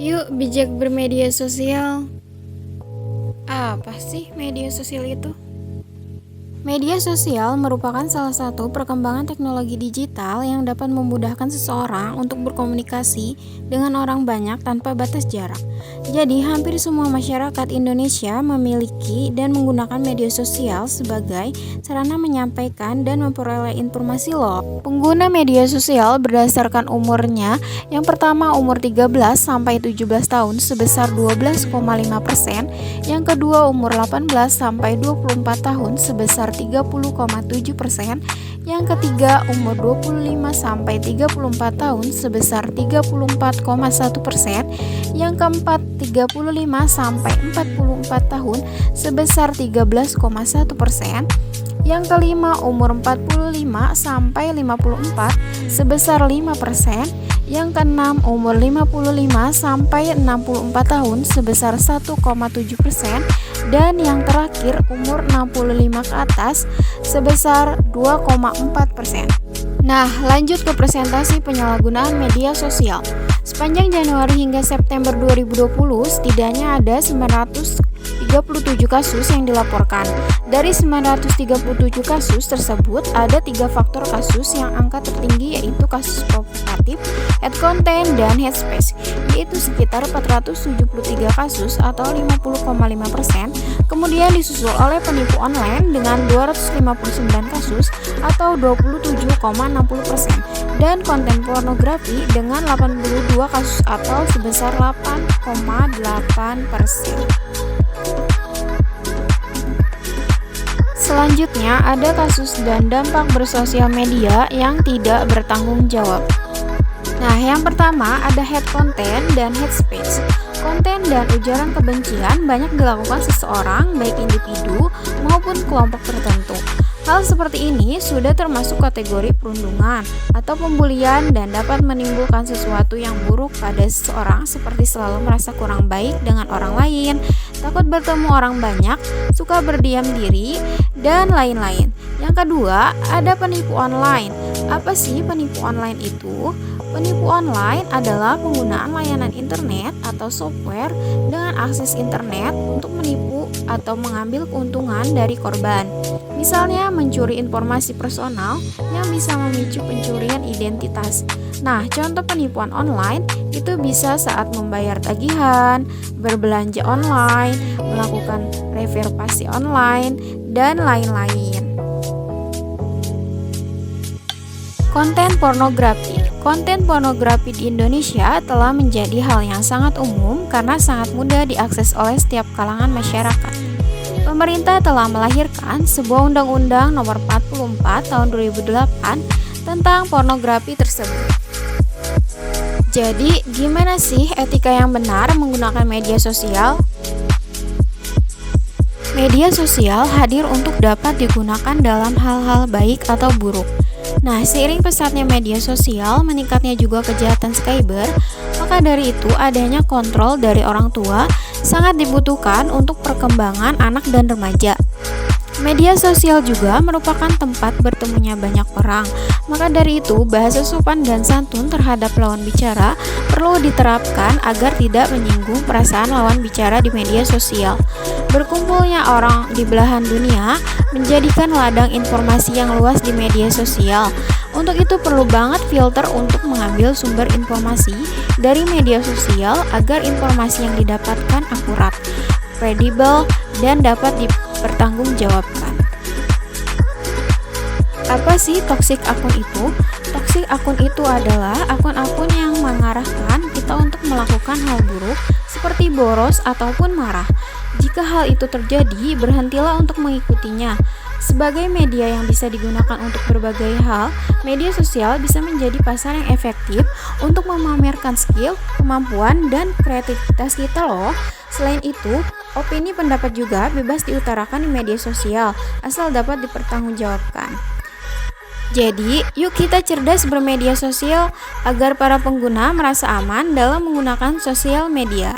Yuk bijak bermedia sosial. Apa sih media sosial itu? Media sosial merupakan salah satu perkembangan teknologi digital yang dapat memudahkan seseorang untuk berkomunikasi dengan orang banyak tanpa batas jarak. Jadi, hampir semua masyarakat Indonesia memiliki dan menggunakan media sosial sebagai sarana menyampaikan dan memperoleh informasi loh. Pengguna media sosial berdasarkan umurnya, yang pertama umur 13 sampai 17 tahun sebesar 12,5%, yang kedua umur 18 sampai 24 tahun sebesar 30,7%, yang ketiga umur 25 sampai 34 tahun sebesar 34,1%, yang keempat 35 sampai 44 tahun sebesar 13,1%, yang kelima umur 45 sampai 54 sebesar 5%, yang keenam umur 55 sampai 64 tahun sebesar 1,7%, dan yang terakhir umur 65 ke atas sebesar 2,4%. Nah, lanjut ke presentasi penyalahgunaan media sosial. Sepanjang Januari hingga September 2020, setidaknya ada 937 kasus yang dilaporkan. Dari 937 kasus tersebut, ada 3 faktor kasus yang angka tertinggi, yaitu kasus provokatif, hate content, dan hate speech, yaitu sekitar 473 kasus atau 50,5%. Kemudian disusul oleh penipu online dengan 259 kasus atau 27,60%, dan konten pornografi dengan 82 kasus atau sebesar 8,8%. Selanjutnya ada kasus dan dampak bersosial media yang tidak bertanggung jawab. Nah, yang pertama ada hate content dan hate speech. Konten dan ujaran kebencian banyak dilakukan seseorang, baik individu maupun kelompok tertentu. Hal seperti ini sudah termasuk kategori perundungan atau pembulian dan dapat menimbulkan sesuatu yang buruk pada seseorang, seperti selalu merasa kurang baik dengan orang lain, takut bertemu orang banyak, suka berdiam diri, dan lain-lain. Yang kedua, ada penipu online. Apa sih penipu online itu? Penipu online adalah penggunaan layanan internet atau software dengan akses internet untuk menipu atau mengambil keuntungan dari korban. Misalnya mencuri informasi personal yang bisa memicu pencurian identitas. Nah, contoh penipuan online itu bisa saat membayar tagihan, berbelanja online, melakukan reservasi online, dan lain-lain. Konten pornografi. Konten pornografi di Indonesia telah menjadi hal yang sangat umum karena sangat mudah diakses oleh setiap kalangan masyarakat. Pemerintah telah melahirkan sebuah Undang-Undang Nomor 44 Tahun 2008 tentang pornografi tersebut. Jadi, gimana sih etika yang benar menggunakan media sosial? Media sosial hadir untuk dapat digunakan dalam hal-hal baik atau buruk. Nah, seiring pesatnya media sosial, meningkatnya juga kejahatan cyber, maka dari itu adanya kontrol dari orang tua sangat dibutuhkan untuk perkembangan anak dan remaja. Media sosial juga merupakan tempat bertemunya banyak orang, maka dari itu bahasa sopan dan santun terhadap lawan bicara perlu diterapkan agar tidak menyinggung perasaan lawan bicara di media sosial. Berkumpulnya orang di belahan dunia menjadikan ladang informasi yang luas di media sosial. Untuk itu perlu banget filter untuk mengambil sumber informasi dari media sosial agar informasi yang didapatkan akurat, kredibel, dan dapat dipertanggungjawabkan. Apa sih toxic akun itu? Toxic akun itu adalah akun-akun yang mengarahkan kita untuk melakukan hal buruk seperti boros ataupun marah. Jika hal itu terjadi, berhentilah untuk mengikutinya. Sebagai media yang bisa digunakan untuk berbagai hal, media sosial bisa menjadi pasar yang efektif untuk memamerkan skill, kemampuan, dan kreativitas kita loh. Selain itu, opini pendapat juga bebas diutarakan di media sosial, asal dapat dipertanggungjawabkan. Jadi, yuk kita cerdas bermedia sosial agar para pengguna merasa aman dalam menggunakan sosial media.